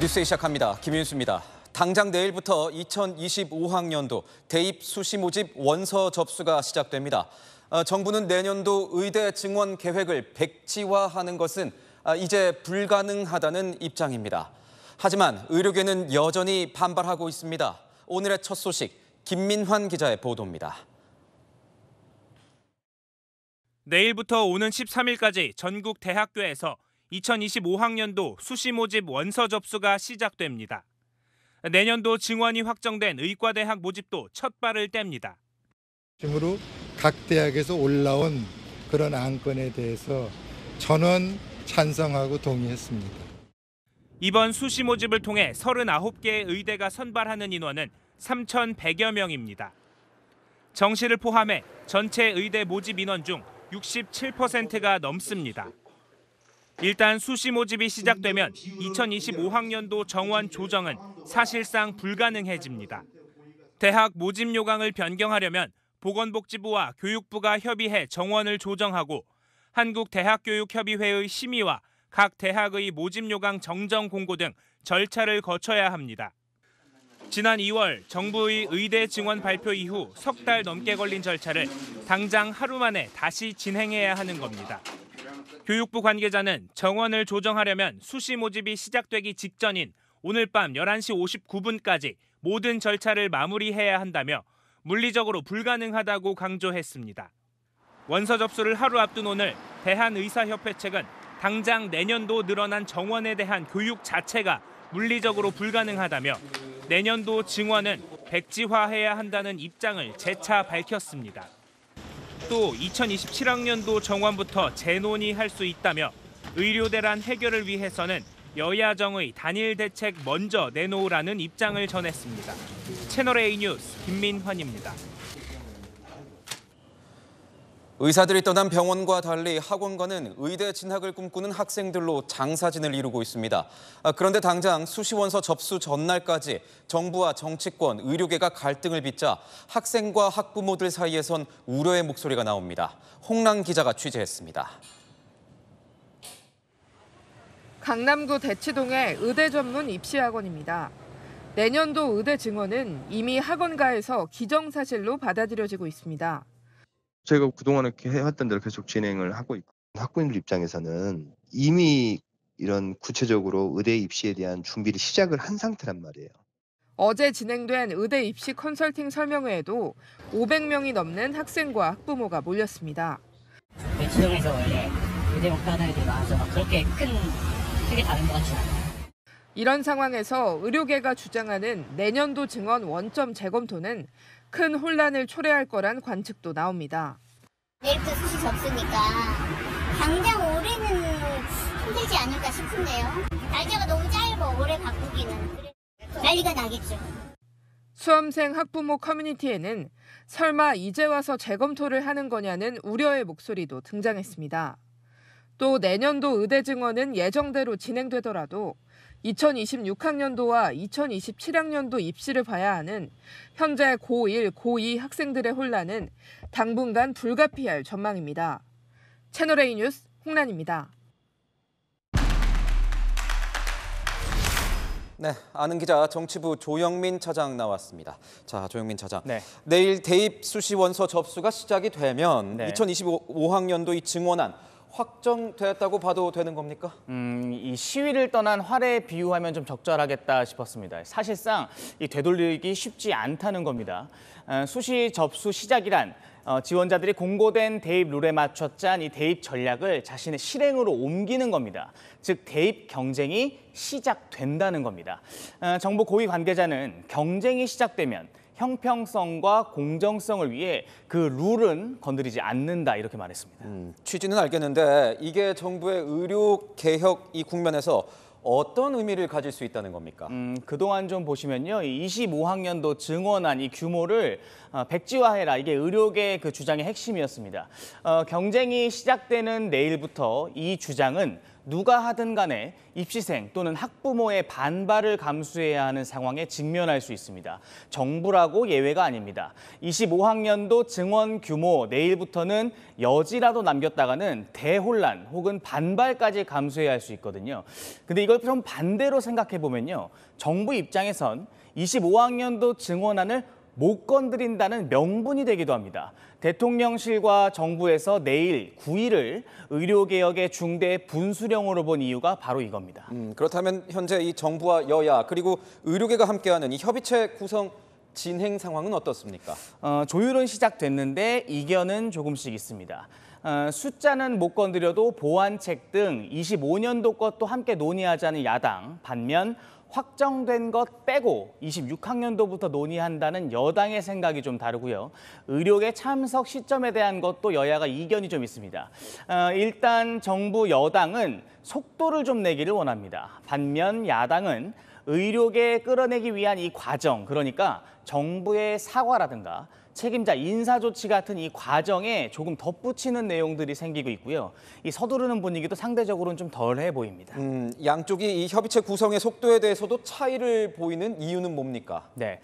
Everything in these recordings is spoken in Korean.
뉴스 시작합니다. 김윤수입니다. 당장 내일부터 2025학년도 대입 수시 모집 원서 접수가 시작됩니다. 정부는 내년도 의대 증원 계획을 백지화하는 것은 이제 불가능하다는 입장입니다. 하지만 의료계는 여전히 반발하고 있습니다. 오늘의 첫 소식, 김민환 기자의 보도입니다. 내일부터 오는 13일까지 전국 대학교에서 2025학년도 수시 모집 원서 접수가 시작됩니다. 내년도 증원이 확정된 의과대학 모집도 첫 발을 뗍니다. 중으로 각 대학에서 올라온 그런 안건에 대해서 전원 찬성하고 동의했습니다. 이번 수시 모집을 통해 39개의 의대가 선발하는 인원은 3,100여 명입니다. 정시를 포함해 전체 의대 모집 인원 중 67%가 넘습니다. 일단 수시 모집이 시작되면 2025학년도 정원 조정은 사실상 불가능해집니다. 대학 모집 요강을 변경하려면 보건복지부와 교육부가 협의해 정원을 조정하고 한국대학교육협의회의 심의와 각 대학의 모집 요강 정정 공고 등 절차를 거쳐야 합니다. 지난 2월 정부의 의대 증원 발표 이후 석 달 넘게 걸린 절차를 당장 하루 만에 다시 진행해야 하는 겁니다. 교육부 관계자는 정원을 조정하려면 수시 모집이 시작되기 직전인 오늘 밤 11시 59분까지 모든 절차를 마무리해야 한다며 물리적으로 불가능하다고 강조했습니다. 원서 접수를 하루 앞둔 오늘 대한의사협회 측은 당장 내년도 늘어난 정원에 대한 교육 자체가 물리적으로 불가능하다며 내년도 증원은 백지화해야 한다는 입장을 재차 밝혔습니다. 또 2027학년도 정원부터 재논의할 수 있다며 의료 대란 해결을 위해서는 여야정의 단일 대책 먼저 내놓으라는 입장을 전했습니다. 채널A 뉴스 김민환입니다. 의사들이 떠난 병원과 달리 학원가는 의대 진학을 꿈꾸는 학생들로 장사진을 이루고 있습니다. 그런데 당장 수시원서 접수 전날까지 정부와 정치권, 의료계가 갈등을 빚자 학생과 학부모들 사이에선 우려의 목소리가 나옵니다. 홍란 기자가 취재했습니다. 강남구 대치동의 의대 전문 입시학원입니다. 내년도 의대 증원은 이미 학원가에서 기정사실로 받아들여지고 있습니다. 저희가 그동안 이렇게 해왔던 대로 계속 진행을 하고 있고 학부모님들 입장에서는 이미 이런 구체적으로 의대 입시에 대한 준비를 시작을 한 상태란 말이에요. 어제 진행된 의대 입시 컨설팅 설명회에도 500명이 넘는 학생과 학부모가 몰렸습니다. 대치동에서 원래 의대 목표하는 애들이 많아서 그렇게 크게 다른 것 같지 않아요. 이런 상황에서 의료계가 주장하는 내년도 증원 원점 재검토는 큰 혼란을 초래할 거란 관측도 나옵니다. 내일부터 수시 접수니까 당장 올해는 힘들지 않을까 싶은데요. 날짜가 너무 짧아, 올해 바꾸기는. 난리가 나겠죠. 수험생 학부모 커뮤니티에는 설마 이제 와서 재검토를 하는 거냐는 우려의 목소리도 등장했습니다. 또 내년도 의대 증원은 예정대로 진행되더라도 2026학년도와 2027학년도 입시를 봐야 하는 현재 고1, 고2 학생들의 혼란은 당분간 불가피할 전망입니다. 채널A 뉴스 홍란입니다. 네, 아는 기자 정치부 조영민 차장 나왔습니다. 자, 조영민 차장. 네. 내일 대입 수시 원서 접수가 시작이 되면 2025학년도 이 증원안 확정됐다고 봐도 되는 겁니까? 이 시위를 떠난 활에 비유하면 좀 적절하겠다 싶었습니다. 사실상 이 되돌리기 쉽지 않다는 겁니다. 수시 접수 시작이란 지원자들이 공고된 대입 룰에 맞춰 짠 이 대입 전략을 자신의 실행으로 옮기는 겁니다. 즉 대입 경쟁이 시작된다는 겁니다. 정부 고위 관계자는 경쟁이 시작되면 형평성과 공정성을 위해 그 룰은 건드리지 않는다 이렇게 말했습니다. 취지는 알겠는데 이게 정부의 의료 개혁 이 국면에서 어떤 의미를 가질 수 있다는 겁니까? 그동안 좀 보시면요. 25학년도 증원안 이 규모를 백지화해라. 이게 의료계 그 주장의 핵심이었습니다. 경쟁이 시작되는 내일부터 이 주장은 누가 하든 간에 입시생 또는 학부모의 반발을 감수해야 하는 상황에 직면할 수 있습니다. 정부라고 예외가 아닙니다. 25학년도 증원 규모 내일부터는 여지라도 남겼다가는 대혼란 혹은 반발까지 감수해야 할 수 있거든요. 근데 이걸 좀 반대로 생각해 보면요. 정부 입장에선 25학년도 증원안을 못 건드린다는 명분이 되기도 합니다. 대통령실과 정부에서 내일 9일을 의료개혁의 중대 분수령으로 본 이유가 바로 이겁니다. 그렇다면 현재 이 정부와 여야 그리고 의료계가 함께하는 이 협의체 구성 진행 상황은 어떻습니까? 조율은 시작됐는데 이견은 조금씩 있습니다. 숫자는 못 건드려도 보완책 등 25년도 것도 함께 논의하자는 야당, 반면 확정된 것 빼고 26학년도부터 논의한다는 여당의 생각이 좀 다르고요. 의료계 참석 시점에 대한 것도 여야가 이견이 좀 있습니다. 일단 정부 여당은 속도를 좀 내기를 원합니다. 반면 야당은 의료계 끌어내기 위한 이 과정, 그러니까 정부의 사과라든가 책임자 인사 조치 같은 이 과정에 조금 덧붙이는 내용들이 생기고 있고요. 이 서두르는 분위기도 상대적으로는 좀 덜해 보입니다. 양쪽이 이 협의체 구성의 속도에 대해서도 차이를 보이는 이유는 뭡니까? 네,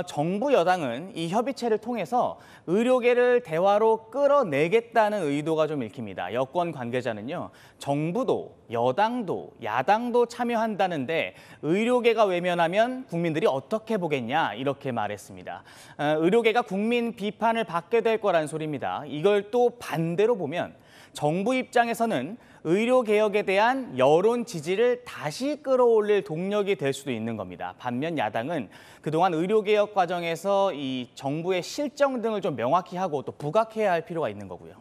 정부 여당은 이 협의체를 통해서 의료계를 대화로 끌어내겠다는 의도가 좀 읽힙니다. 여권 관계자는요, 정부도 여당도 야당도 참여한다는데 의료계가 외면하면 국민들이 어떻게 보겠냐 이렇게 말했습니다. 의료계가 국민 비판을 받게 될 거란 소리입니다. 이걸 또 반대로 보면 정부 입장에서는 의료개혁에 대한 여론 지지를 다시 끌어올릴 동력이 될 수도 있는 겁니다. 반면 야당은 그동안 의료개혁 과정에서 이 정부의 실정 등을 좀 명확히 하고 또 부각해야 할 필요가 있는 거고요.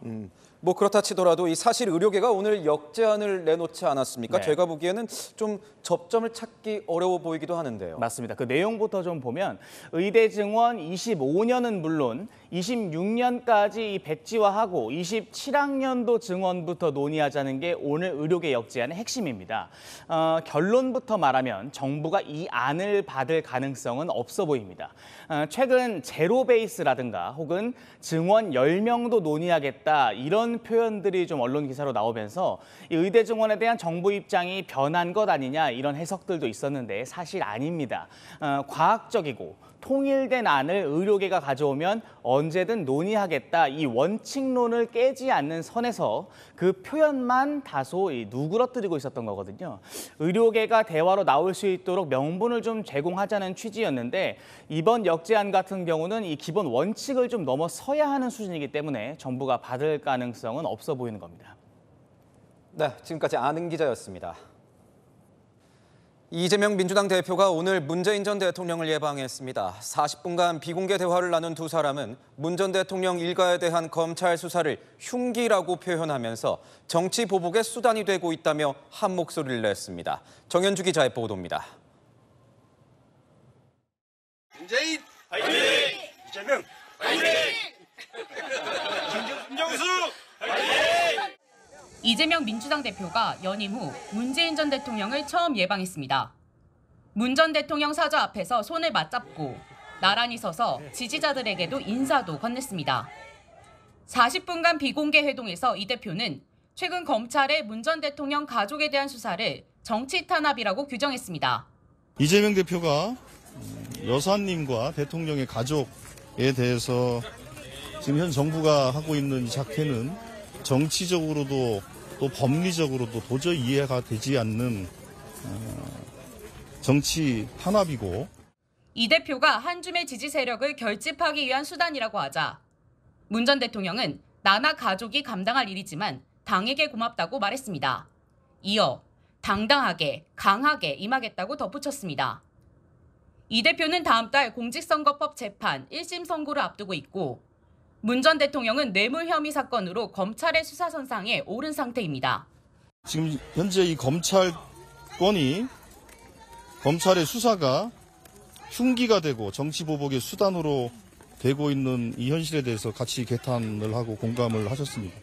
뭐 그렇다 치더라도 이 사실 의료계가 오늘 역제안을 내놓지 않았습니까? 네. 제가 보기에는 좀 접점을 찾기 어려워 보이기도 하는데요. 맞습니다. 그 내용부터 좀 보면 의대 증원 25년은 물론 26년까지 이 백지화하고 27학년도 증원부터 논의하자는 게 오늘 의료계 역제안의 핵심입니다. 결론부터 말하면 정부가 이 안을 받을 가능성은 없어 보입니다. 최근 제로 베이스라든가 혹은 증원 10명도 논의하겠다 이런 표현들이 좀 언론 기사로 나오면서 이 의대 증원에 대한 정부 입장이 변한 것 아니냐 이런 해석들도 있었는데 사실 아닙니다. 과학적이고 통일된 안을 의료계가 가져오면 언제든 논의하겠다 이 원칙론을 깨지 않는 선에서 그 표현만 다소 누그러뜨리고 있었던 거거든요. 의료계가 대화로 나올 수 있도록 명분을 좀 제공하자는 취지였는데 이번 역제안 같은 경우는 이 기본 원칙을 좀 넘어서야 하는 수준이기 때문에 정부가 받을 가능성은 없어 보이는 겁니다. 네, 지금까지 아는 기자였습니다. 이재명 민주당 대표가 오늘 문재인 전 대통령을 예방했습니다. 40분간 비공개 대화를 나눈 두 사람은 문 전 대통령 일가에 대한 검찰 수사를 흉기라고 표현하면서 정치 보복의 수단이 되고 있다며 한 목소리를 냈습니다. 정현주 기자의 보도입니다. 문재인 화이팅! 이재명 화이팅! 김정수 화이팅! 이재명 민주당 대표가 연임 후 문재인 전 대통령을 처음 예방했습니다. 문 전 대통령 사저 앞에서 손을 맞잡고 나란히 서서 지지자들에게도 인사도 건넸습니다. 40분간 비공개 회동에서 이 대표는 최근 검찰의 문 전 대통령 가족에 대한 수사를 정치 탄압이라고 규정했습니다. 이재명 대표가 여사님과 대통령의 가족에 대해서 지금 현 정부가 하고 있는 작회는 정치적으로도 또 법리적으로도 도저히 이해가 되지 않는 정치 탄압이고 이 대표가 한 줌의 지지 세력을 결집하기 위한 수단이라고 하자 문 전 대통령은 나나 가족이 감당할 일이지만 당에게 고맙다고 말했습니다. 이어 당당하게, 강하게 임하겠다고 덧붙였습니다. 이 대표는 다음 달 공직선거법 재판 1심 선고를 앞두고 있고 문 전 대통령은 뇌물 혐의 사건으로 검찰의 수사선상에 오른 상태입니다. 지금 현재 이 검찰의 수사가 흉기가 되고 정치보복의 수단으로 되고 있는 이 현실에 대해서 같이 개탄을 하고 공감을 하셨습니다.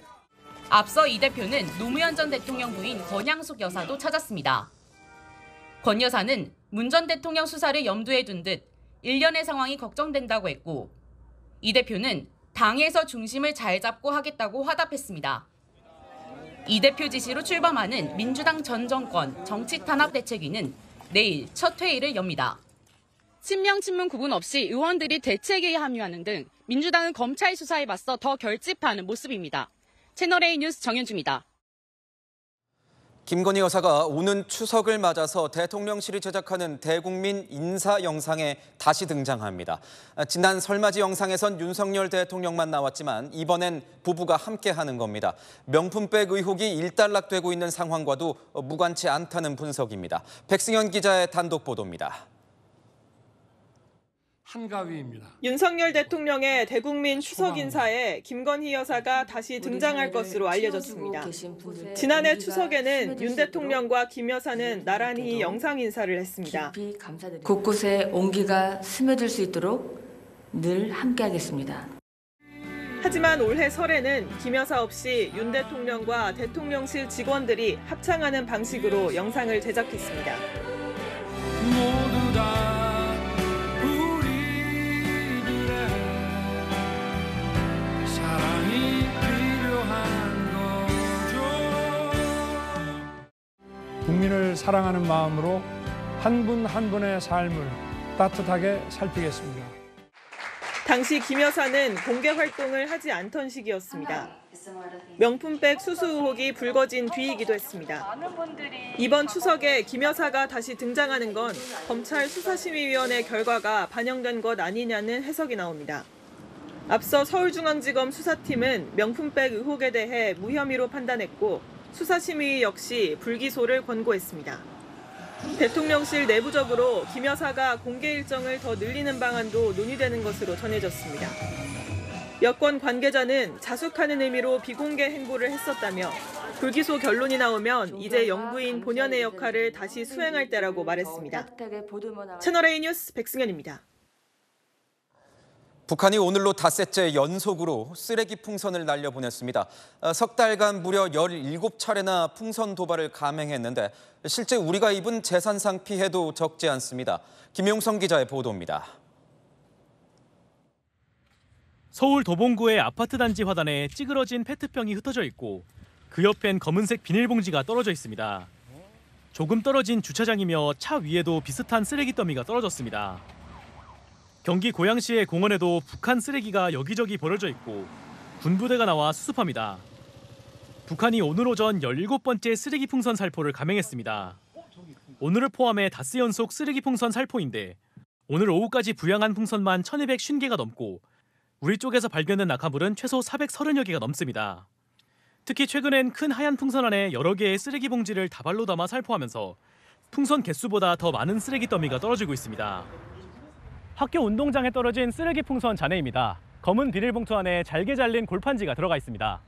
앞서 이 대표는 노무현 전 대통령 부인 권양숙 여사도 찾았습니다. 권 여사는 문 전 대통령 수사를 염두에 둔 듯 일련의 상황이 걱정된다고 했고 이 대표는 당에서 중심을 잘 잡고 하겠다고 화답했습니다. 이 대표 지시로 출범하는 민주당 전 정권 정치탄압대책위는 내일 첫 회의를 엽니다. 친명 친문 구분 없이 의원들이 대책회의에 합류하는 등 민주당은 검찰 수사에 맞서 더 결집하는 모습입니다. 채널A 뉴스 정현주입니다. 김건희 여사가 오는 추석을 맞아서 대통령실이 제작하는 대국민 인사 영상에 다시 등장합니다. 지난 설맞이 영상에선 윤석열 대통령만 나왔지만 이번엔 부부가 함께하는 겁니다. 명품백 의혹이 일단락되고 있는 상황과도 무관치 않다는 분석입니다. 백승현 기자의 단독 보도입니다. 한가위입니다. 윤석열 대통령의 대국민 추석 인사에 김건희 여사가 다시 등장할 것으로 알려졌습니다. 지난해 추석에는 윤 대통령과 김 여사는 나란히 영상 인사를 했습니다. 곳곳에 온기가 스며들 수 있도록 늘 함께하겠습니다. 하지만 올해 설에는 김 여사 없이 윤 대통령과 대통령실 직원들이 합창하는 방식으로 영상을 제작했습니다. 모두 다 국민을 사랑하는 마음으로 한 분 한 분의 삶을 따뜻하게 살피겠습니다. 당시 김 여사는 공개 활동을 하지 않던 시기였습니다. 명품백 수수 의혹이 불거진 뒤이기도 했습니다. 이번 추석에 김 여사가 다시 등장하는 건 검찰 수사심의위원회 결과가 반영된 것 아니냐는 해석이 나옵니다. 앞서 서울중앙지검 수사팀은 명품백 의혹에 대해 무혐의로 판단했고 수사심의 역시 불기소를 권고했습니다. 대통령실 내부적으로 김 여사가 공개 일정을 더 늘리는 방안도 논의되는 것으로 전해졌습니다. 여권 관계자는 자숙하는 의미로 비공개 행보를 했었다며 불기소 결론이 나오면 이제 영부인 본연의 역할을 다시 수행할 때라고 말했습니다. 채널A 뉴스 백승현입니다. 북한이 오늘로 닷새째 연속으로 쓰레기 풍선을 날려보냈습니다. 석 달간 무려 17차례나 풍선 도발을 감행했는데 실제 우리가 입은 재산상 피해도 적지 않습니다. 김용성 기자의 보도입니다. 서울 도봉구의 아파트 단지 화단에 찌그러진 페트병이 흩어져 있고 그 옆엔 검은색 비닐봉지가 떨어져 있습니다. 조금 떨어진 주차장이며 차 위에도 비슷한 쓰레기 더미가 떨어졌습니다. 경기 고양시의 공원에도 북한 쓰레기가 여기저기 버려져 있고 군부대가 나와 수습합니다. 북한이 오늘 오전 17번째 쓰레기 풍선 살포를 감행했습니다. 오늘을 포함해 닷새 연속 쓰레기 풍선 살포인데 오늘 오후까지 부양한 풍선만 1250개가 넘고 우리 쪽에서 발견된 낙하물은 최소 430여 개가 넘습니다. 특히 최근엔 큰 하얀 풍선 안에 여러 개의 쓰레기 봉지를 다발로 담아 살포하면서 풍선 개수보다 더 많은 쓰레기 더미가 떨어지고 있습니다. 학교 운동장에 떨어진 쓰레기 풍선 잔해입니다. 검은 비닐봉투 안에 잘게 잘린 골판지가 들어가 있습니다.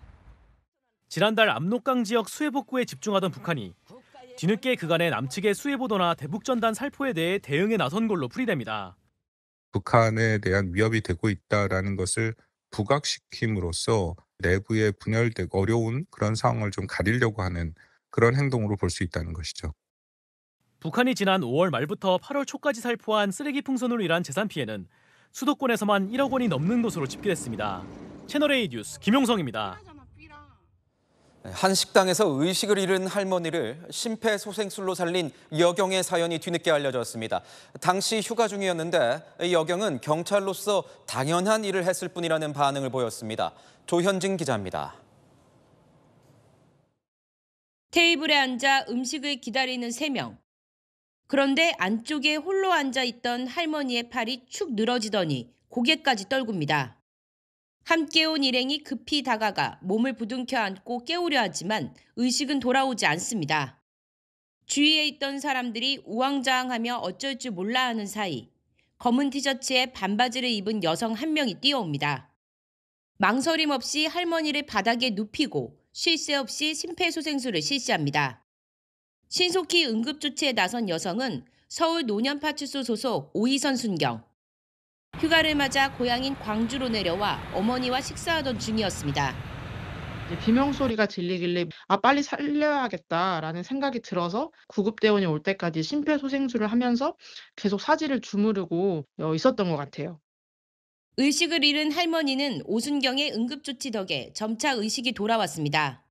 지난달 압록강 지역 수해복구에 집중하던 북한이 뒤늦게 그간의 남측의 수해보도나 대북전단 살포에 대해 대응에 나선 걸로 풀이됩니다. 북한에 대한 위협이 되고 있다는 것을 부각시킴으로써 내부에 분열되고 어려운 그런 상황을 좀 가리려고 하는 그런 행동으로 볼 수 있다는 것이죠. 북한이 지난 5월 말부터 8월 초까지 살포한 쓰레기 풍선으로 인한 재산 피해는 수도권에서만 1억 원이 넘는 것으로 집계됐습니다. 채널A 뉴스 김용성입니다. 한 식당에서 의식을 잃은 할머니를 심폐소생술로 살린 여경의 사연이 뒤늦게 알려졌습니다. 당시 휴가 중이었는데 여경은 경찰로서 당연한 일을 했을 뿐이라는 반응을 보였습니다. 조현진 기자입니다. 테이블에 앉아 음식을 기다리는 3명. 그런데 안쪽에 홀로 앉아있던 할머니의 팔이 축 늘어지더니 고개까지 떨굽니다. 함께 온 일행이 급히 다가가 몸을 부둥켜 안고 깨우려 하지만 의식은 돌아오지 않습니다. 주위에 있던 사람들이 우왕좌왕하며 어쩔 줄 몰라 하는 사이 검은 티셔츠에 반바지를 입은 여성 한 명이 뛰어옵니다. 망설임 없이 할머니를 바닥에 눕히고 쉴 새 없이 심폐소생술을 실시합니다. 신속히 응급조치에 나선 여성은 서울 노년파출소 소속 오희선 순경. 휴가를 맞아 고향인 광주로 내려와 어머니와 식사하던 중이었습니다. 비명소리가 들리길래 빨리 살려야겠다라는 생각이 들어서 구급대원이 올 때까지 심폐소생술을 하면서 계속 사지를 주무르고 있었던 것 같아요. 의식을 잃은 할머니는 오순경의 응급조치 덕에 점차 의식이 돌아왔습니다.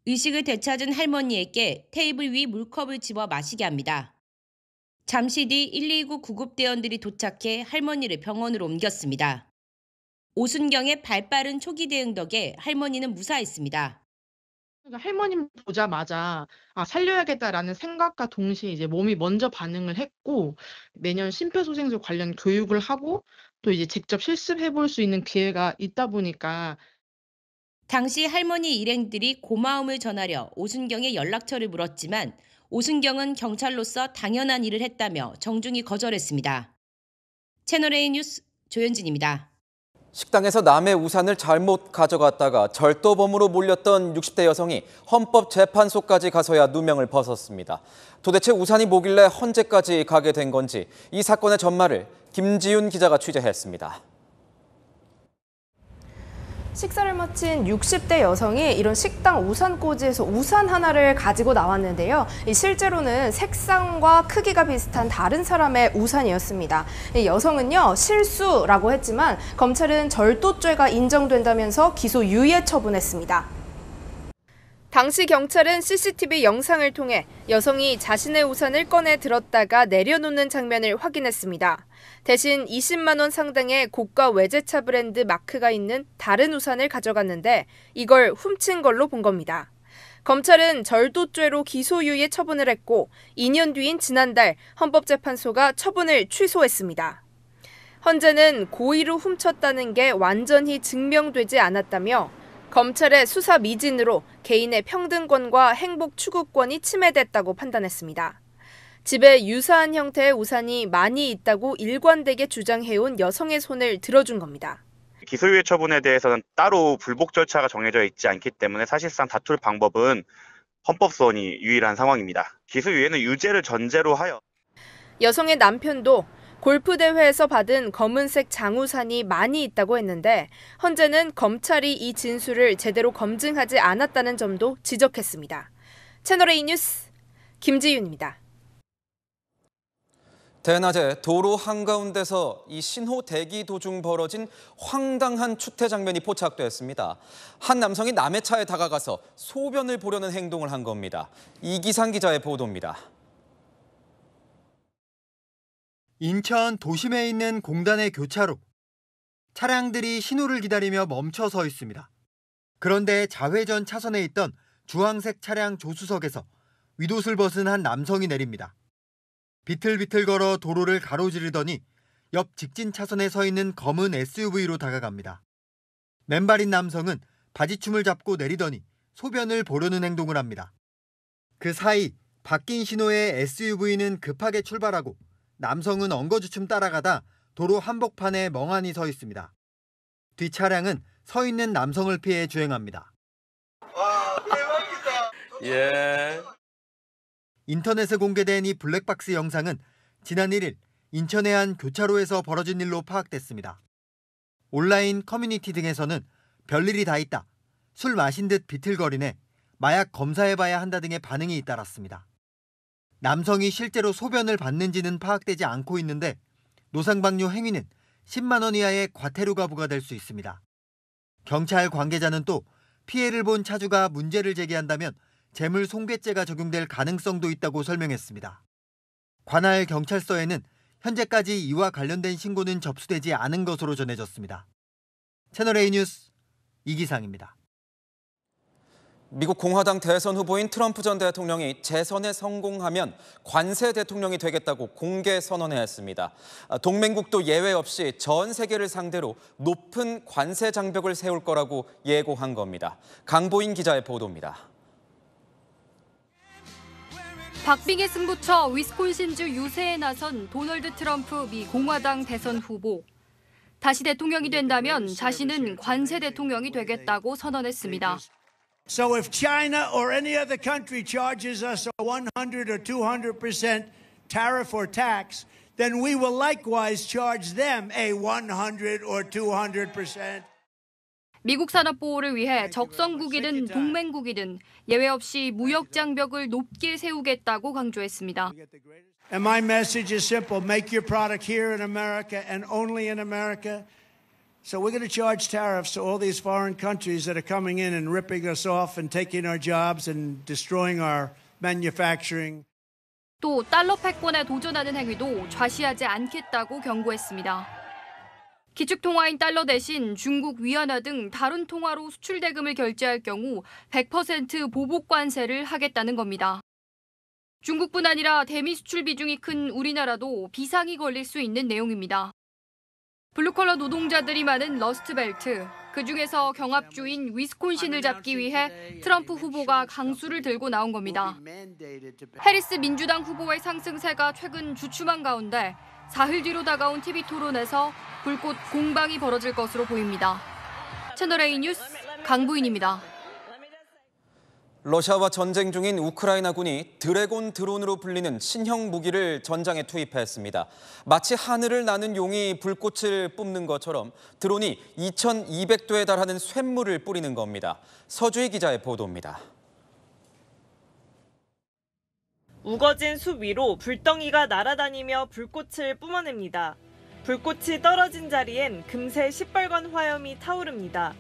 의식을 되찾은 할머니에게 테이블 위 물컵을 집어 마시게 합니다. 잠시 뒤 129 구급대원들이 도착해 할머니를 병원으로 옮겼습니다. 오순경의 발빠른 초기 대응 덕에 할머니는 무사했습니다. 그러니까 할머님 보자마자 살려야겠다라는 생각과 동시에 이제 몸이 먼저 반응을 했고 내년 심폐소생술 관련 교육을 하고 또 이제 직접 실습해 볼 수 있는 기회가 있다 보니까 당시 할머니 일행들이 고마움을 전하려 오순경의 연락처를 물었지만 오순경은 경찰로서 당연한 일을 했다며 정중히 거절했습니다. 채널A 뉴스 조현진입니다. 식당에서 남의 우산을 잘못 가져갔다가 절도범으로 몰렸던 60대 여성이 헌법재판소까지 가서야 누명을 벗었습니다. 도대체 우산이 뭐길래 헌재까지 가게 된 건지 이 사건의 전말을 김지윤 기자가 취재했습니다. 식사를 마친 60대 여성이 이런 식당 우산꽂이에서 우산 하나를 가지고 나왔는데요. 실제로는 색상과 크기가 비슷한 다른 사람의 우산이었습니다. 이 여성은요, 실수라고 했지만 검찰은 절도죄가 인정된다면서 기소 유예 처분했습니다. 당시 경찰은 CCTV 영상을 통해 여성이 자신의 우산을 꺼내 들었다가 내려놓는 장면을 확인했습니다. 대신 20만 원 상당의 고가 외제차 브랜드 마크가 있는 다른 우산을 가져갔는데 이걸 훔친 걸로 본 겁니다. 검찰은 절도죄로 기소유예 처분을 했고 2년 뒤인 지난달 헌법재판소가 처분을 취소했습니다. 헌재는 고의로 훔쳤다는 게 완전히 증명되지 않았다며 검찰의 수사 미진으로 개인의 평등권과 행복 추구권이 침해됐다고 판단했습니다. 집에 유사한 형태의 우산이 많이 있다고 일관되게 주장해온 여성의 손을 들어준 겁니다. 기소유예 처분에 대해서는 따로 불복 절차가 정해져 있지 않기 때문에 사실상 다툴 방법은 헌법소원이 유일한 상황입니다. 기소유예는 유죄를 전제로 하여 여성의 남편도 골프대회에서 받은 검은색 장우산이 많이 있다고 했는데 헌재는 검찰이 이 진술을 제대로 검증하지 않았다는 점도 지적했습니다. 채널A 뉴스 김지윤입니다. 대낮에 도로 한가운데서 이 신호 대기 도중 벌어진 황당한 추태 장면이 포착됐습니다. 한 남성이 남의 차에 다가가서 소변을 보려는 행동을 한 겁니다. 이기상 기자의 보도입니다. 인천 도심에 있는 공단의 교차로. 차량들이 신호를 기다리며 멈춰 서 있습니다. 그런데 좌회전 차선에 있던 주황색 차량 조수석에서 윗옷을 벗은 한 남성이 내립니다. 비틀비틀 걸어 도로를 가로지르더니 옆 직진 차선에 서 있는 검은 SUV로 다가갑니다. 맨발인 남성은 바지춤을 잡고 내리더니 소변을 보려는 행동을 합니다. 그 사이 바뀐 신호의 SUV는 급하게 출발하고 남성은 엉거주춤 따라가다 도로 한복판에 멍하니 서 있습니다. 뒷 차량은 서 있는 남성을 피해 주행합니다. 와, 대박이다. 예. 인터넷에 공개된 이 블랙박스 영상은 지난 1일 인천의 한 교차로에서 벌어진 일로 파악됐습니다. 온라인 커뮤니티 등에서는 별일이 다 있다, 술 마신 듯 비틀거리네, 마약 검사해봐야 한다 등의 반응이 잇따랐습니다. 남성이 실제로 소변을 봤는지는 파악되지 않고 있는데 노상방뇨 행위는 10만 원 이하의 과태료가 부과될 수 있습니다. 경찰 관계자는 또 피해를 본 차주가 문제를 제기한다면 재물 손괴죄가 적용될 가능성도 있다고 설명했습니다. 관할 경찰서에는 현재까지 이와 관련된 신고는 접수되지 않은 것으로 전해졌습니다. 채널A 뉴스 이기상입니다. 미국 공화당 대선 후보인 트럼프 전 대통령이 재선에 성공하면 관세 대통령이 되겠다고 공개 선언했습니다. 동맹국도 예외 없이 전 세계를 상대로 높은 관세 장벽을 세울 거라고 예고한 겁니다. 강보인 기자의 보도입니다. 박빙의 승부처 위스콘신주 유세에 나선 도널드 트럼프 미 공화당 대선 후보. 다시 대통령이 된다면 자신은 관세 대통령이 되겠다고 선언했습니다. So if China or any other country charges us a 100 or 200% tariff or tax, then we will likewise charge them a 100 or 200%. 미국 산업 보호를 위해 적성국이든 동맹국이든 예외 없이 무역 장벽을 높게 세우겠다고 강조했습니다. And my message is simple: make your product here in America and only in America. So we're going to charge tariffs to all these foreign countries that are coming in and ripping us off and taking our jobs and destroying our manufacturing. 또 달러 패권에 도전하는 행위도 좌시하지 않겠다고 경고했습니다. 기축통화인 달러 대신 중국 위안화 등 다른 통화로 수출 대금을 결제할 경우 100% 보복 관세를 하겠다는 겁니다. 중국뿐 아니라 대미 수출 비중이 큰 우리나라도 비상이 걸릴 수 있는 내용입니다. 블루컬러 노동자들이 많은 러스트벨트, 그중에서 경합주인 위스콘신을 잡기 위해 트럼프 후보가 강수를 들고 나온 겁니다. 해리스 민주당 후보의 상승세가 최근 주춤한 가운데 사흘 뒤로 다가온 TV 토론에서 불꽃 공방이 벌어질 것으로 보입니다. 채널A 뉴스 강부인입니다. 러시아와 전쟁 중인 우크라이나군이 드래곤 드론으로 불리는 신형 무기를 전장에 투입했습니다. 마치 하늘을 나는 용이 불꽃을 뿜는 것처럼 드론이 2,200도에 달하는 쇳물을 뿌리는 겁니다. 서주희 기자의 보도입니다. 우거진 숲 위로 불덩이가 날아다니며 불꽃을 뿜어냅니다. 불꽃이 떨어진 자리엔 금세 시뻘건 화염이 타오릅니다.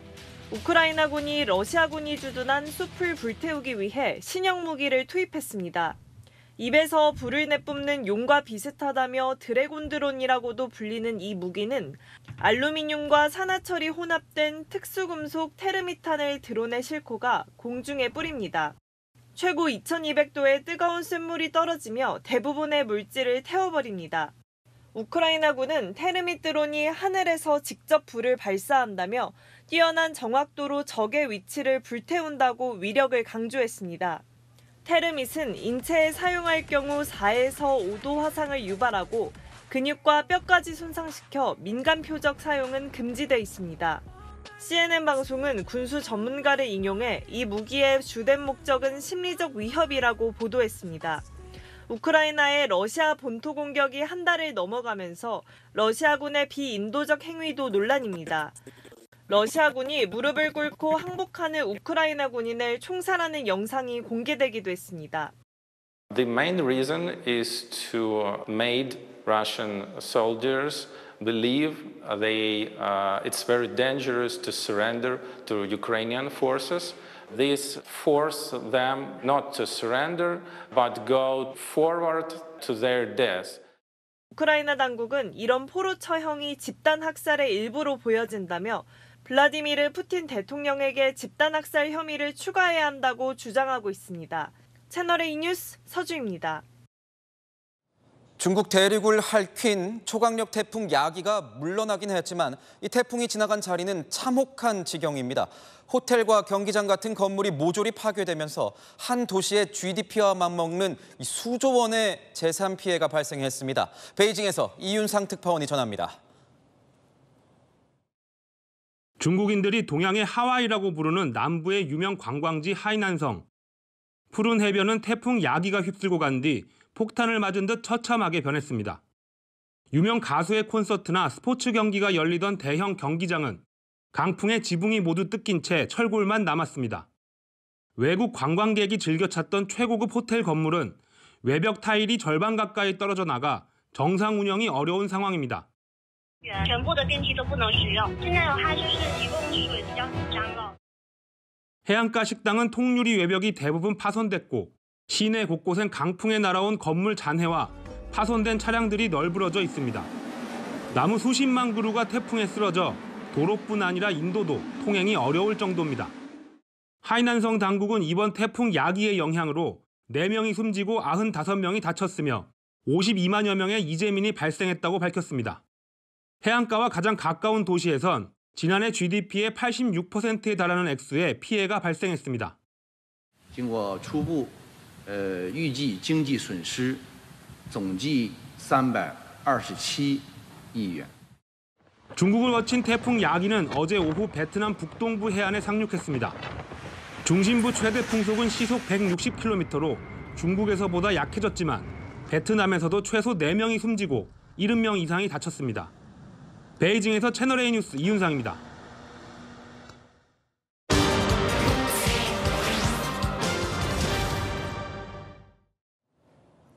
우크라이나군이 러시아군이 주둔한 숲을 불태우기 위해 신형 무기를 투입했습니다. 입에서 불을 내뿜는 용과 비슷하다며 드래곤 드론이라고도 불리는 이 무기는 알루미늄과 산화철이 혼합된 특수금속 테르미탄을 드론에 싣고 가 공중에 뿌립니다. 최고 2,200도의 뜨거운 쇳물이 떨어지며 대부분의 물질을 태워버립니다. 우크라이나군은 테르밋 드론이 하늘에서 직접 불을 발사한다며 뛰어난 정확도로 적의 위치를 불태운다고 위력을 강조했습니다. 테르밋은 인체에 사용할 경우 4에서 5도 화상을 유발하고 근육과 뼈까지 손상시켜 민간 표적 사용은 금지돼 있습니다. CNN 방송은 군수 전문가를 인용해 이 무기의 주된 목적은 심리적 위협이라고 보도했습니다. 우크라이나의 러시아 본토 공격이 한 달을 넘어가면서 러시아군의 비인도적 행위도 논란입니다. 러시아군이 무릎을 꿇고 항복하는 우크라이나 군인을 총살하는 영상이 공개되기도 했습니다. The main reason is to make Russian soldiers believe it's very dangerous to surrender to Ukrainian forces. This forces them not to surrender, but go forward to their death. 우크라이나 당국은 이런 포로 처형이 집단 학살의 일부로 보여진다며 블라디미르 푸틴 대통령에게 집단 학살 혐의를 추가해야 한다고 주장하고 있습니다. 채널A 뉴스 서주입니다. 중국 대륙을 핥힌 초강력 태풍 야기가 물러나긴 했지만 이 태풍이 지나간 자리는 참혹한 지경입니다. 호텔과 경기장 같은 건물이 모조리 파괴되면서 한 도시의 GDP와 맞먹는 수조 원의 재산 피해가 발생했습니다. 베이징에서 이윤상 특파원이 전합니다. 중국인들이 동양의 하와이라고 부르는 남부의 유명 관광지 하이난성. 푸른 해변은 태풍 야기가 휩쓸고 간 뒤 폭탄을 맞은 듯 처참하게 변했습니다. 유명 가수의 콘서트나 스포츠 경기가 열리던 대형 경기장은 강풍에 지붕이 모두 뜯긴 채 철골만 남았습니다. 외국 관광객이 즐겨 찾던 최고급 호텔 건물은 외벽 타일이 절반 가까이 떨어져 나가 정상 운영이 어려운 상황입니다. 해안가 식당은 통유리 외벽이 대부분 파손됐고 시내 곳곳엔 강풍에 날아온 건물 잔해와 파손된 차량들이 널브러져 있습니다. 나무 수십만 그루가 태풍에 쓰러져 도로뿐 아니라 인도도 통행이 어려울 정도입니다. 하이난성 당국은 이번 태풍 야기의 영향으로 4명이 숨지고 95명이 다쳤으며 52만여 명의 이재민이 발생했다고 밝혔습니다. 해안가와 가장 가까운 도시에선 지난해 GDP의 86%에 달하는 액수의 피해가 발생했습니다. 经过初步预计经济损失总计327亿元。 중국을 거친 태풍 야기는 어제 오후 베트남 북동부 해안에 상륙했습니다. 중심부 최대 풍속은 시속 160km로 중국에서보다 약해졌지만 베트남에서도 최소 4명이 숨지고 70명 이상이 다쳤습니다. 베이징에서 채널A 뉴스 이윤상입니다.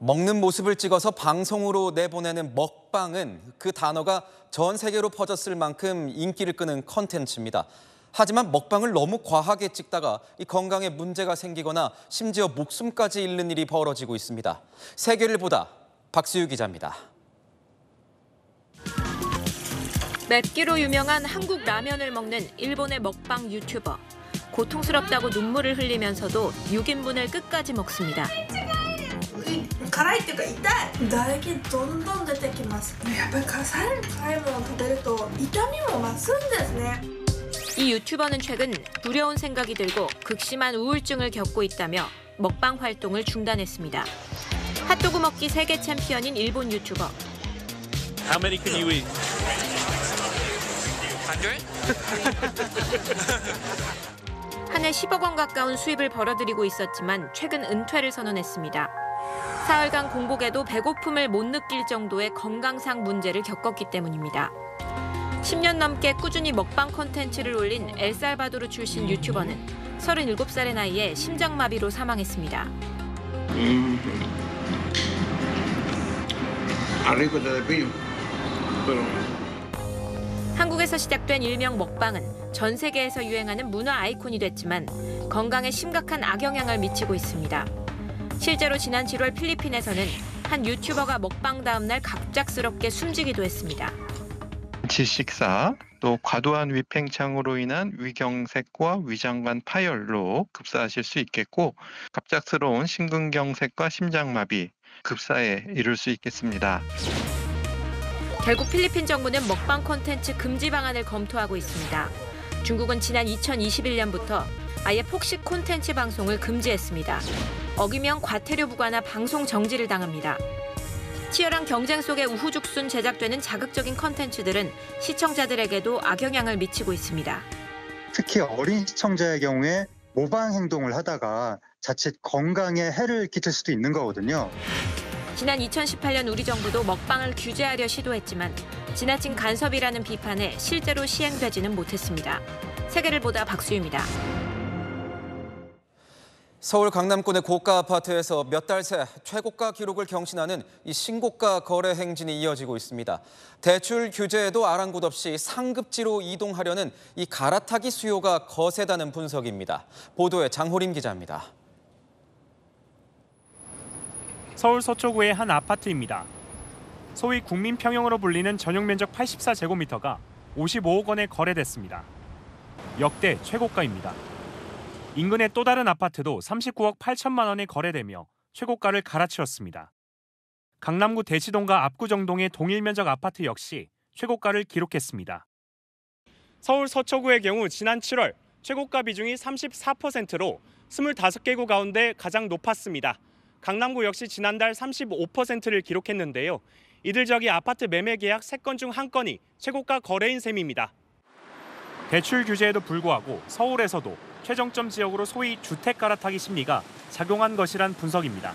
먹는 모습을 찍어서 방송으로 내보내는 먹방은 그 단어가 전 세계로 퍼졌을 만큼 인기를 끄는 컨텐츠입니다. 하지만 먹방을 너무 과하게 찍다가 이 건강에 문제가 생기거나 심지어 목숨까지 잃는 일이 벌어지고 있습니다. 세계를 보다 박수유 기자입니다. 맵기로 유명한 한국 라면을 먹는 일본의 먹방 유튜버. 고통스럽다고 눈물을 흘리면서도 6인분을 끝까지 먹습니다. 辛いっていうか痛い。唾液どんどん出てきます。やっぱり辛いものを食べると痛みも増すんですね。 이 유튜버는 최근 두려운 생각이 들고 극심한 우울증을 겪고 있다며 먹방 활동을 중단했습니다. 핫도그 먹기 세계 챔피언인 일본 유튜버. How many can you eat? 100? 한 해 10억 원 가까운 수입을 벌어들이고 있었지만 최근 은퇴를 선언했습니다. 사흘간 공복에도 배고픔을 못 느낄 정도의 건강상 문제를 겪었기 때문입니다. 10년 넘게 꾸준히 먹방 콘텐츠를 올린 엘살바도르 출신 유튜버는 37살의 나이에 심장마비로 사망했습니다. 한국에서 시작된 일명 먹방은 전 세계에서 유행하는 문화 아이콘이 됐지만 건강에 심각한 악영향을 미치고 있습니다. 실제로 지난 7월 필리핀에서는 한 유튜버가 먹방 다음 날 갑작스럽게 숨지기도 했습니다. 질식사, 또 과도한 위팽창으로 인한 위경색과 위장관 파열로 급사하실 수 있겠고 갑작스러운 심근경색과 심장마비, 급사에 이를 수 있겠습니다. 결국 필리핀 정부는 먹방 콘텐츠 금지 방안을 검토하고 있습니다. 중국은 지난 2021년부터 아예 폭식 콘텐츠 방송을 금지했습니다. 어기면 과태료 부과나 방송 정지를 당합니다. 치열한 경쟁 속에 우후죽순 제작되는 자극적인 콘텐츠들은 시청자들에게도 악영향을 미치고 있습니다. 특히 어린 시청자의 경우에 모방 행동을 하다가 자칫 건강에 해를 끼칠 수도 있는 거거든요. 지난 2018년 우리 정부도 먹방을 규제하려 시도했지만 지나친 간섭이라는 비판에 실제로 시행되지는 못했습니다. 세계를 보다 박수유입니다. 서울 강남권의 고가 아파트에서 몇 달 새 최고가 기록을 경신하는 이 신고가 거래 행진이 이어지고 있습니다. 대출 규제에도 아랑곳 없이 상급지로 이동하려는 이 갈아타기 수요가 거세다는 분석입니다. 보도에 장호림 기자입니다. 서울 서초구의 한 아파트입니다. 소위 국민평형으로 불리는 전용 면적 84제곱미터가 55억 원에 거래됐습니다. 역대 최고가입니다. 인근의 또 다른 아파트도 39억 8천만 원에 거래되며 최고가를 갈아치웠습니다. 강남구 대치동과 압구정동의 동일 면적 아파트 역시 최고가를 기록했습니다. 서울 서초구의 경우 지난 7월 최고가 비중이 34%로 25개구 가운데 가장 높았습니다. 강남구 역시 지난달 35%를 기록했는데요. 이들 저기 아파트 매매 계약 3건 중 1건이 최고가 거래인 셈입니다. 대출 규제에도 불구하고 서울에서도 최정점 지역으로 소위 주택 갈아타기 심리가 작용한 것이란 분석입니다.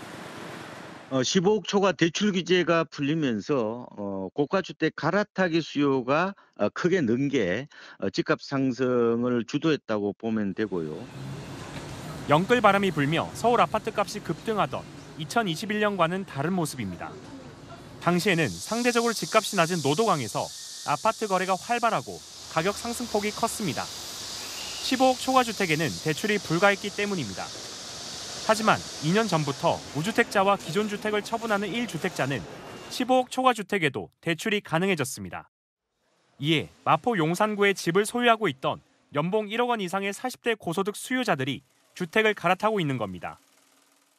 15억 초과 대출 규제가 풀리면서 고가주택 갈아타기 수요가 크게 는 게 집값 상승을 주도했다고 보면 되고요. 영끌 바람이 불며 서울 아파트값이 급등하던 2021년과는 다른 모습입니다. 당시에는 상대적으로 집값이 낮은 노도강에서 아파트 거래가 활발하고 가격 상승폭이 컸습니다. 15억 초과 주택에는 대출이 불가했기 때문입니다. 하지만 2년 전부터 무주택자와 기존 주택을 처분하는 1주택자는 15억 초과 주택에도 대출이 가능해졌습니다. 이에 마포 용산구에 집을 소유하고 있던 연봉 1억 원 이상의 40대 고소득 수요자들이 주택을 갈아타고 있는 겁니다.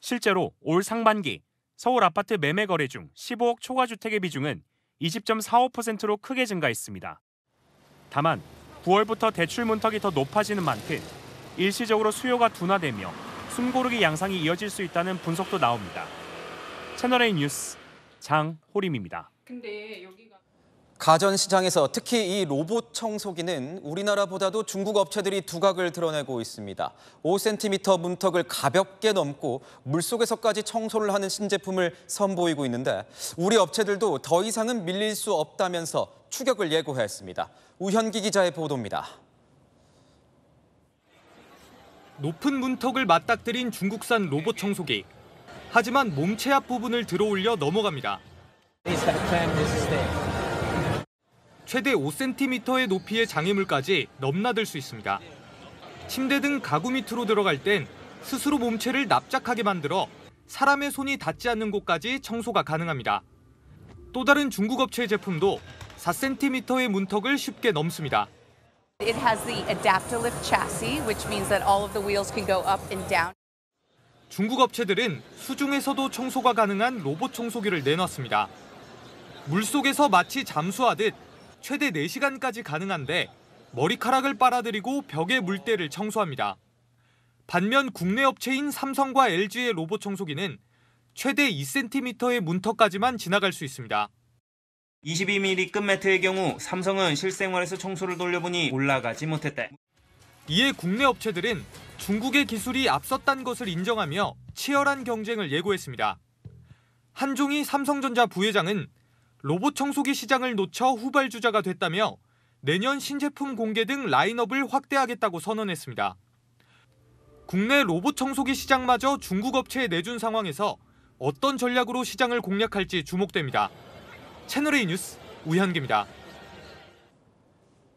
실제로 올 상반기 서울 아파트 매매 거래 중 15억 초과 주택의 비중은 20.45%로 크게 증가했습니다. 다만 9월부터 대출 문턱이 더 높아지는 만큼 일시적으로 수요가 둔화되며 숨고르기 양상이 이어질 수 있다는 분석도 나옵니다. 채널A 뉴스 장호림입니다. 가전시장에서 특히 이 로봇 청소기는 우리나라보다도 중국 업체들이 두각을 드러내고 있습니다. 5cm 문턱을 가볍게 넘고 물속에서까지 청소를 하는 신제품을 선보이고 있는데 우리 업체들도 더 이상은 밀릴 수 없다면서 추격을 예고했습니다. 우현기 기자의 보도입니다. 높은 문턱을 맞닥뜨린 중국산 로봇 청소기. 하지만 몸체 앞 부분을 들어올려 넘어갑니다. 최대 5cm의 높이의 장애물까지 넘나들 수 있습니다. 침대 등 가구 밑으로 들어갈 땐 스스로 몸체를 납작하게 만들어 사람의 손이 닿지 않는 곳까지 청소가 가능합니다. 또 다른 중국 업체의 제품도 4cm의 문턱을 쉽게 넘습니다. It has the Adaptalift chassis, which means that all of the wheels can go up and down. 중국 업체들은 수중에서도 청소가 가능한 로봇 청소기를 내놨습니다. 물속에서 마치 잠수하듯 최대 4시간까지 가능한데 머리카락을 빨아들이고 벽의 물때를 청소합니다. 반면 국내 업체인 삼성과 LG의 로봇 청소기는 최대 2cm의 문턱까지만 지나갈 수 있습니다. 22mm 급 매트의 경우 삼성은 실생활에서 청소를 돌려보니 올라가지 못했대. 이에 국내 업체들은 중국의 기술이 앞섰다는 것을 인정하며 치열한 경쟁을 예고했습니다. 한종희 삼성전자 부회장은 로봇 청소기 시장을 놓쳐 후발주자가 됐다며 내년 신제품 공개 등 라인업을 확대하겠다고 선언했습니다. 국내 로봇 청소기 시장마저 중국 업체에 내준 상황에서 어떤 전략으로 시장을 공략할지 주목됩니다. 채널A 뉴스 우현기입니다.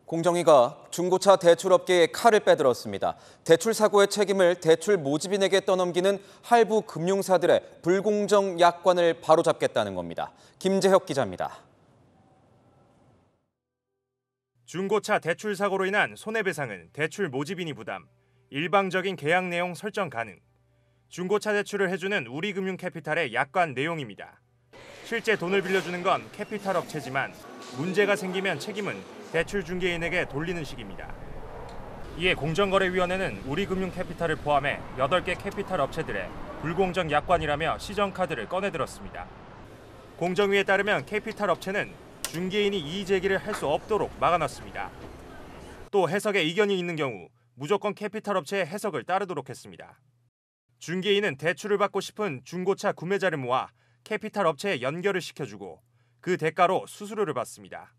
공정위가 중고차 대출업계에 칼을 빼들었습니다. 대출 사고의 책임을 대출 모집인에게 떠넘기는 할부 금융사들의 불공정 약관을 바로잡겠다는 겁니다. 김재혁 기자입니다. 중고차 대출 사고로 인한 손해배상은 대출 모집인이 부담, 일방적인 계약 내용 설정 가능. 중고차 대출을 해주는 우리금융캐피탈의 약관 내용입니다. 실제 돈을 빌려주는 건 캐피탈 업체지만 문제가 생기면 책임은 대출 중개인에게 돌리는 식입니다. 이에 공정거래위원회는 우리금융캐피탈을 포함해 8개 캐피탈 업체들의 불공정 약관이라며 시정카드를 꺼내들었습니다. 공정위에 따르면 캐피탈 업체는 중개인이 이의 제기를 할 수 없도록 막아놨습니다. 또 해석에 이견이 있는 경우 무조건 캐피탈 업체의 해석을 따르도록 했습니다. 중개인은 대출을 받고 싶은 중고차 구매자를 모아 캐피탈 업체에 연결을 시켜주고 그 대가로 수수료를 받습니다.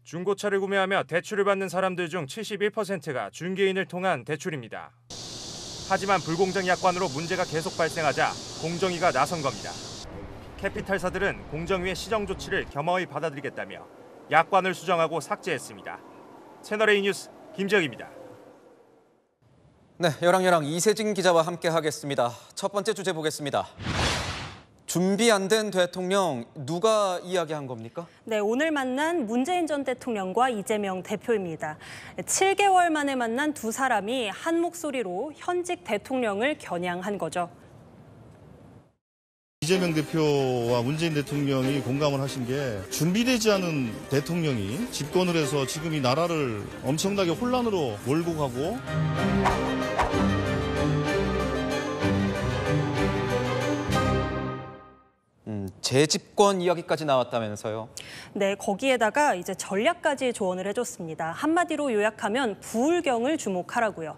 중고차를 구매하며 대출을 받는 사람들 중 71%가 중개인을 통한 대출입니다. 하지만 불공정 약관으로 문제가 계속 발생하자 공정위가 나선 겁니다. 캐피탈사들은 공정위의 시정 조치를 겸허히 받아들이겠다며 약관을 수정하고 삭제했습니다. 채널A 뉴스 김재혁입니다. 네, 열왕 이세진 기자와 함께 하겠습니다. 첫 번째 주제 보겠습니다. 준비 안 된 대통령 누가 이야기한 겁니까? 네, 오늘 만난 문재인 전 대통령과 이재명 대표입니다. 7개월 만에 만난 두 사람이 한 목소리로 현직 대통령을 겨냥한 거죠. 이재명 대표와 문재인 대통령이 공감을 하신 게 준비되지 않은 대통령이 집권을 해서 지금 이 나라를 엄청나게 혼란으로 몰고 가고 재집권 이야기까지 나왔다면서요? 네, 거기에다가 이제 전략까지 조언을 해줬습니다. 한마디로 요약하면 부울경을 주목하라고요.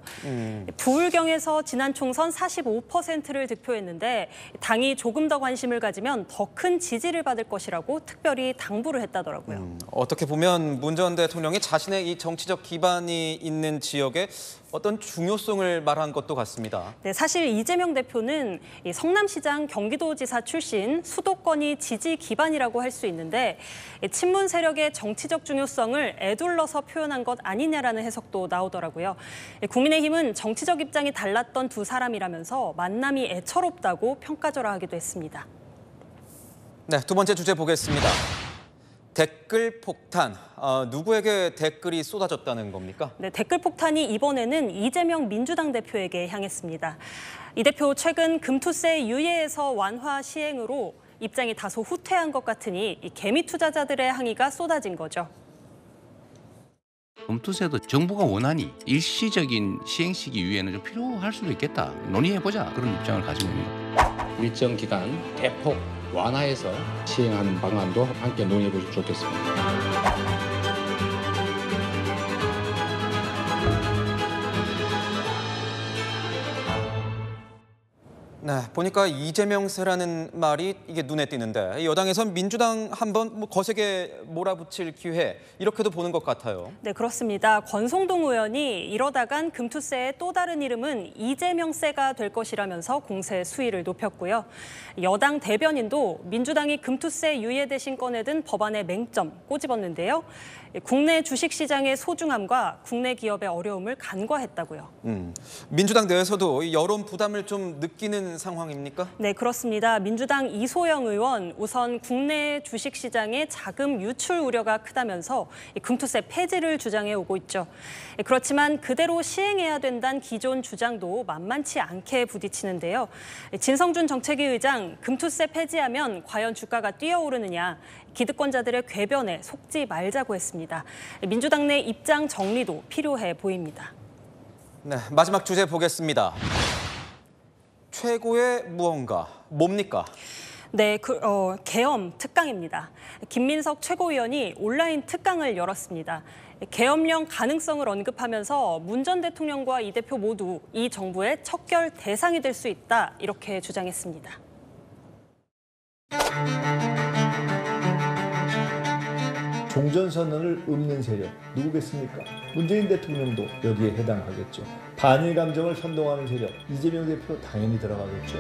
부울경에서 지난 총선 45%를 득표했는데 당이 조금 더 관심을 가지면 더 큰 지지를 받을 것이라고 특별히 당부를 했다더라고요. 어떻게 보면 문 전 대통령이 자신의 이 정치적 기반이 있는 지역에 어떤 중요성을 말한 것도 같습니다. 네, 사실 이재명 대표는 이 성남시장 경기도지사 출신 수도권이 지지 기반이라고 할 수 있는데 친문 세력의 정치적 중요성을 에둘러서 표현한 것 아니냐라는 해석도 나오더라고요. 국민의힘은 정치적 입장이 달랐던 두 사람이라면서 만남이 애처롭다고 평가절하하기도 했습니다. 네, 두 번째 주제 보겠습니다. 댓글 폭탄, 누구에게 댓글이 쏟아졌다는 겁니까? 네, 댓글 폭탄이 이번에는 이재명 민주당 대표에게 향했습니다. 이 대표 최근 금투세 유예에서 완화 시행으로 입장이 다소 후퇴한 것 같으니 이 개미 투자자들의 항의가 쏟아진 거죠. 금투세도 정부가 원하니 일시적인 시행 시기 이후에는 좀 필요할 수도 있겠다. 논의해보자. 그런 입장을 가지고 있습니다. 일정 기간 대폭 완화해서 시행하는 방안도 함께 논의해보시면 좋겠습니다. 네, 보니까 이재명세라는 말이 이게 눈에 띄는데 여당에선 민주당 한번 거세게 몰아붙일 기회 이렇게도 보는 것 같아요. 네, 그렇습니다. 권성동 의원이 이러다간 금투세의 또 다른 이름은 이재명세가 될 것이라면서 공세 수위를 높였고요. 여당 대변인도 민주당이 금투세 유예 대신 꺼내든 법안의 맹점 꼬집었는데요. 국내 주식시장의 소중함과 국내 기업의 어려움을 간과했다고요. 민주당 내에서도 여론 부담을 좀 느끼는 상황입니까? 네, 그렇습니다. 민주당 이소영 의원 우선 국내 주식시장의 자금 유출 우려가 크다면서 금투세 폐지를 주장해 오고 있죠. 그렇지만 그대로 시행해야 된다는 기존 주장도 만만치 않게 부딪히는데요. 진성준 정책위 의장, 금투세 폐지하면 과연 주가가 뛰어오르느냐, 기득권자들의 궤변에 속지 말자고 했습니다. 민주당 내 입장 정리도 필요해 보입니다. 네, 마지막 주제 보겠습니다. 최고의 무언가, 뭡니까? 네, 계엄 특강입니다. 김민석 최고위원이 온라인 특강을 열었습니다. 계엄령 가능성을 언급하면서 문 전 대통령과 이 대표 모두 이 정부의 척결 대상이 될 수 있다, 이렇게 주장했습니다. 종전선언을 읊는 세력 누구겠습니까? 문재인 대통령도 여기에 해당하겠죠. 반일 감정을 선동하는 세력 이재명 대표 당연히 들어가겠죠.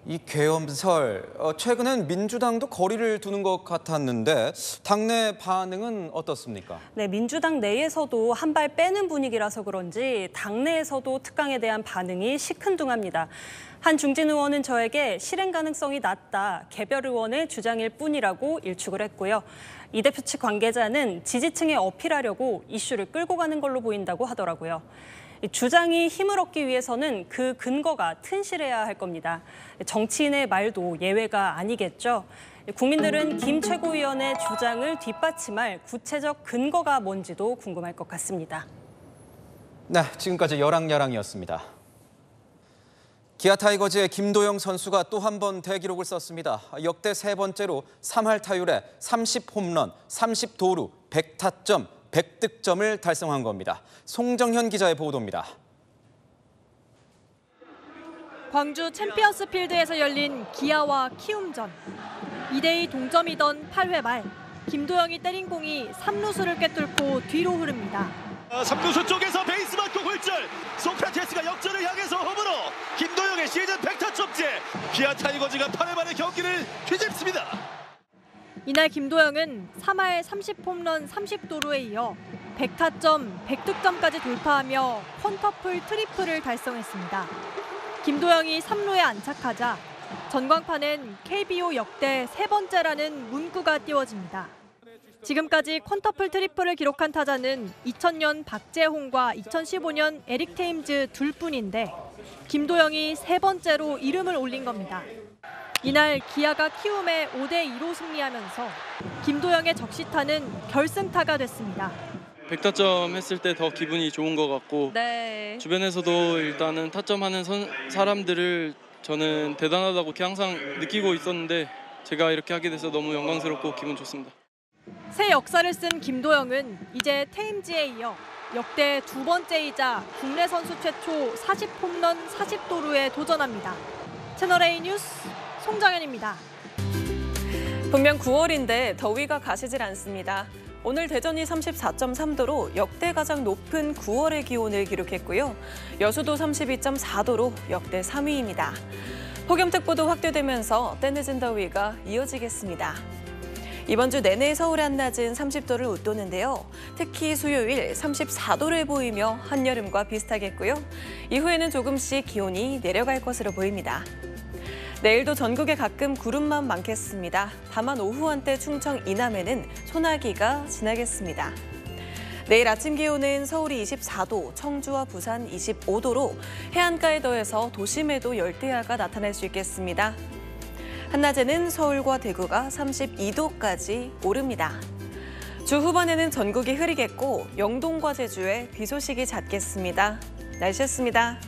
이 계엄설, 최근엔 민주당도 거리를 두는 것 같았는데 당내 반응은 어떻습니까? 네, 민주당 내에서도 한 발 빼는 분위기라서 그런지 당내에서도 특강에 대한 반응이 시큰둥합니다. 한 중진 의원은 저에게 실행 가능성이 낮다, 개별 의원의 주장일 뿐이라고 일축을 했고요. 이 대표 측 관계자는 지지층에 어필하려고 이슈를 끌고 가는 걸로 보인다고 하더라고요. 주장이 힘을 얻기 위해서는 그 근거가 튼실해야 할 겁니다. 정치인의 말도 예외가 아니겠죠. 국민들은 김 최고위원의 주장을 뒷받침할 구체적 근거가 뭔지도 궁금할 것 같습니다. 네, 지금까지 여랑야랑이었습니다. 기아 타이거즈의 김도영 선수가 또 한 번 대기록을 썼습니다. 역대 세 번째로 3할 타율에 30홈런, 30도루, 100타점, 100득점을 달성한 겁니다. 송정현 기자의 보도입니다. 광주 챔피언스 필드에서 열린 기아와 키움전. 2대2 동점이던 8회 말, 김도영이 때린 공이 3루수를 꿰뚫고 뒤로 흐릅니다. 3루수 쪽에서 베이스 맞고 굴절, 소크라테스가 역전을 향해서 홈으로 김도영의 시즌 100타점째, 기아 타이거즈가 8회 만에 경기를 뒤집습니다. 이날 김도영은 3할 30홈런 30도루에 이어 100타점, 100득점까지 돌파하며 퀀터풀 트리플을 달성했습니다. 김도영이 3루에 안착하자 전광판엔 KBO 역대 세 번째라는 문구가 띄워집니다. 지금까지 퀀터풀 트리플을 기록한 타자는 2000년 박재홍과 2015년 에릭 테임즈 둘뿐인데 김도영이 세 번째로 이름을 올린 겁니다. 이날 기아가 키움에 5대2로 승리하면서 김도영의 적시타는 결승타가 됐습니다. 100타점 했을 때 더 기분이 좋은 것 같고 주변에서도 일단은 타점하는 사람들을 저는 대단하다고 항상 느끼고 있었는데 제가 이렇게 하게 돼서 너무 영광스럽고 기분 좋습니다. 새 역사를 쓴 김도영은 이제 테임즈에 이어 역대 두 번째이자 국내 선수 최초 40홈런 40도루에 도전합니다. 채널A 뉴스 송정현입니다. 분명 9월인데 더위가 가시질 않습니다. 오늘 대전이 34.3도로 역대 가장 높은 9월의 기온을 기록했고요. 여수도 32.4도로 역대 3위입니다. 폭염특보도 확대되면서 때늦은 더위가 이어지겠습니다. 이번 주 내내 서울의 한낮은 30도를 웃도는데요. 특히 수요일 34도를 보이며 한여름과 비슷하겠고요. 이후에는 조금씩 기온이 내려갈 것으로 보입니다. 내일도 전국에 가끔 구름만 많겠습니다. 다만 오후 한때 충청 이남에는 소나기가 지나겠습니다. 내일 아침 기온은 서울이 24도, 청주와 부산 25도로 해안가에 더해서 도심에도 열대야가 나타날 수 있겠습니다. 한낮에는 서울과 대구가 32도까지 오릅니다. 주 후반에는 전국이 흐리겠고 영동과 제주에 비 소식이 잦겠습니다. 날씨였습니다.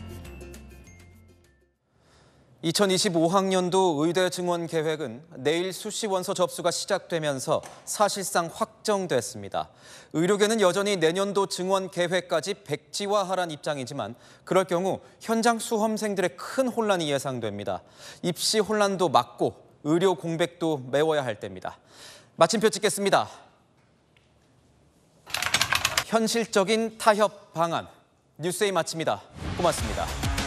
2025학년도 의대 증원 계획은 내일 수시 원서 접수가 시작되면서 사실상 확정됐습니다. 의료계는 여전히 내년도 증원 계획까지 백지화하란 입장이지만 그럴 경우 현장 수험생들의 큰 혼란이 예상됩니다. 입시 혼란도 막고 의료 공백도 메워야 할 때입니다. 마침표 찍겠습니다. 현실적인 타협 방안. 뉴스에이 마칩니다. 고맙습니다.